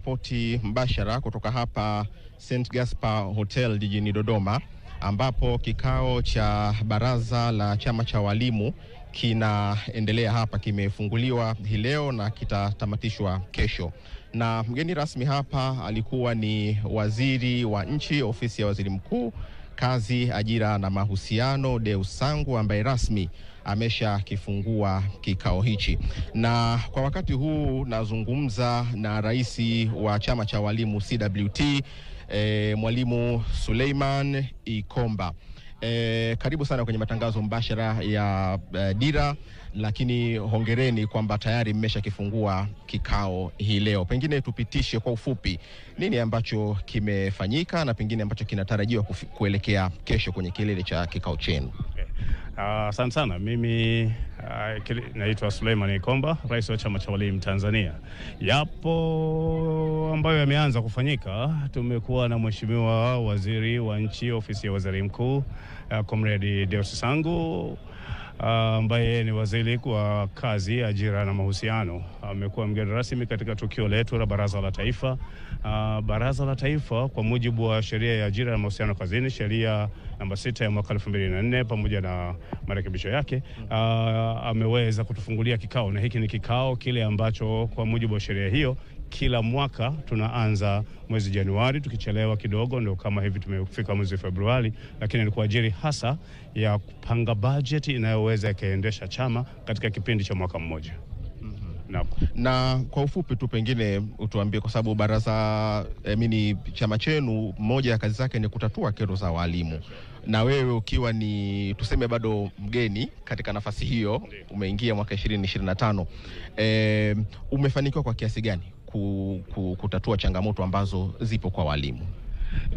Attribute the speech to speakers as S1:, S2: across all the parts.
S1: ripoti mbashara kutoka hapa St. Gaspar Hotel jijini Dodoma, ambapo kikao cha baraza la chama cha walimu kinaendelea hapa, kimefunguliwa hii leo na kitatamatishwa kesho. Na mgeni rasmi hapa alikuwa ni waziri wa nchi, ofisi ya waziri mkuu, kazi, ajira na mahusiano, Deus Sangu, ambaye rasmi amesha kifungua kikao hichi. Na kwa wakati huu nazungumza na rais wa chama cha walimu CWT, Mwalimu Suleiman Ikomba. Karibu sana kwenye matangazo mbashara ya Dira, lakini hongereni kwamba tayari mmesha kifungua kikao hii leo. Pengine tupitishe kwa ufupi nini ambacho kimefanyika na pengine ambacho kinatarajiwa kuelekea kesho kwenye kilele cha kikao chenu.
S2: Asante sana. Mimi naitwa Suleiman Ikomba, rais wa chama cha walimu Tanzania. Yapo ambayo yameanza kufanyika. Tumekuwa na mheshimiwa waziri wa nchi, ofisi ya waziri mkuu, Comrade Deus Sangu, ambaye ni waziri kwa kazi, ajira na mahusiano. Amekuwa mgeni rasmi katika tukio letu la Baraza la Taifa. Baraza la Taifa kwa mujibu wa sheria ya ajira na mahusiano kazini, sheria namba 6 ya mwaka 2004 pamoja na marekebisho yake, ameweza kutufungulia kikao, na hiki ni kikao kile ambacho kwa mujibu wa sheria hiyo kila mwaka tunaanza mwezi Januari, tukichelewa kidogo ndio kama hivi tumefika mwezi Februari, lakini ni kwa ajili hasa ya kupanga budget inayoweza kaendesha chama katika kipindi cha mwaka mmoja.
S1: Na kwa ufupi tu pengine utuambie, kwa sababu baraza chama chenu moja ya kazi zake ni kutatua kero za walimu, na wewe ukiwa ni tuseme bado mgeni katika nafasi hiyo, umeingia mwaka 2025, umefanikiwa kwa kiasi gani kutatua changamoto ambazo zipo kwa walimu?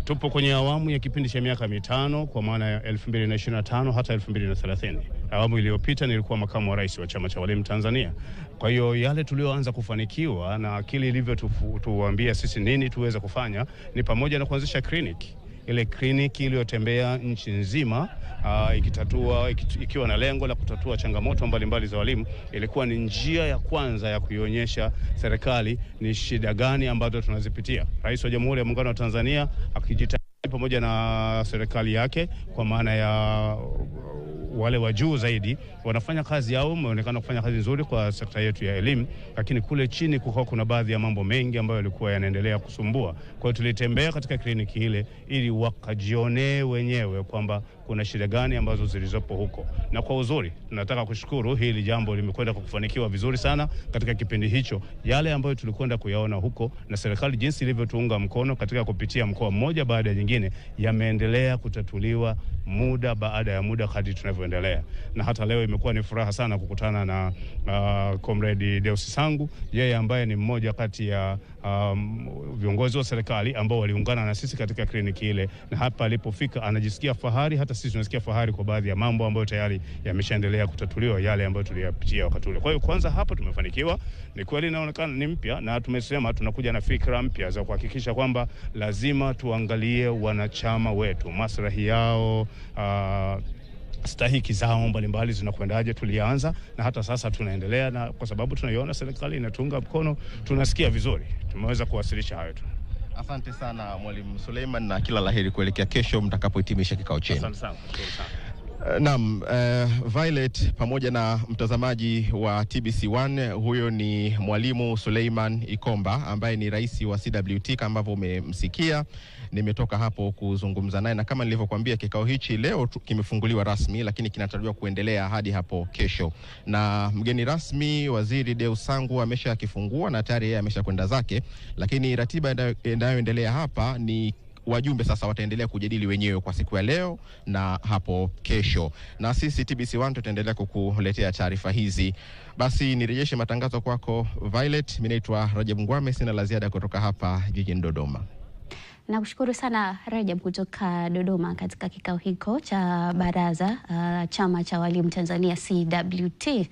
S2: Tupo kwenye awamu ya kipindi cha miaka mitano, kwa maana ya 2025 hata 2030. Awamu iliyopita nilikuwa makamu wa rais wa chama cha walimu Tanzania. Kwa hiyo yale tulioanza kufanikiwa na akili ilivyo tuambia sisi nini tuweza kufanya ni pamoja na kuanzisha kliniki. Ile kliniki iliyotembea nchi nzima, ikiwa na lengo la kutatua changamoto mbalimbali za walimu. Ilikuwa ni njia ya kwanza ya kuionyesha serikali ni shida gani ambazo tunazipitia. Rais wa Jamhuri ya Muungano wa Tanzania akijitahidi pamoja na serikali yake, kwa maana ya wale wa juu zaidi wanafanya kazi yao, wameonekana kufanya kazi nzuri kwa sekta yetu ya elimu, lakini kule chini kuna baadhi ya mambo mengi ambayo yalikuwa yanaendelea kusumbua. Kwa hiyo tulitembea katika kliniki ile ili wakajionee wenyewe kwamba kuna shida gani ambazo zilizopo huko. Na kwa uzuri tunataka kushukuru, hili jambo limekwenda kufanikiwa vizuri sana katika kipindi hicho. Yale ambayo tulikwenda kuyaona huko na serikali jinsi ilivyotuunga mkono katika kupitia mkoa mmoja baada ya nyingine, yameendelea kutatuliwa muda baada ya muda kadri tunavyoendelea. Na hata leo imekuwa ni furaha sana kukutana na Comrade Deus Sangu, yeye ambaye ni mmoja kati ya viongozi wa serikali ambao waliungana na sisi katika kliniki ile, na hapa alipofika anajisikia fahari, hata sisi tunasikia fahari kwa baadhi ya mambo ambayo tayari yameshaendelea kutatuliwa, yale ambayo tuliyapitia wakati ule. Kwa hiyo kwanza hapa tumefanikiwa, ni kweli inaonekana ni mpya, na tumesema tunakuja na fikra mpya za kuhakikisha kwamba lazima tuangalie wanachama wetu, maslahi yao, stahiki zao mbalimbali zinakwendaje. Tulianza na hata sasa tunaendelea, na kwa sababu tunaiona serikali inatunga mkono, tunasikia vizuri, tumeweza kuwasilisha hayo tu.
S1: Asante sana Mwalimu Suleiman, na kila laheri kuelekea kesho mtakapohitimisha kikao chenu.
S2: Asante sana.
S1: Naam, Violet pamoja na mtazamaji wa TBC1, huyo ni Mwalimu Suleiman Ikomba ambaye ni rais wa CWT kama ambavyo umemsikia. Nimetoka hapo kuzungumza naye, na kama nilivyokuambia kikao hichi leo kimefunguliwa rasmi, lakini kinatarajiwa kuendelea hadi hapo kesho. Na mgeni rasmi waziri Deus Sangu amesha kifungua na tayari yeye amesha kwenda zake, lakini ratiba inayoendelea hapa ni wajumbe sasa wataendelea kujadili wenyewe kwa siku ya leo na hapo kesho, na sisi TBC1 tutaendelea kukuletea taarifa hizi. Basi nirejeshe matangazo kwako Violet. Mimi naitwa Rajab Ngwame, sina la ziada kutoka hapa jijini Dodoma.
S3: Nakushukuru sana Rajab kutoka Dodoma katika kikao hiko cha baraza chama cha walimu Tanzania CWT.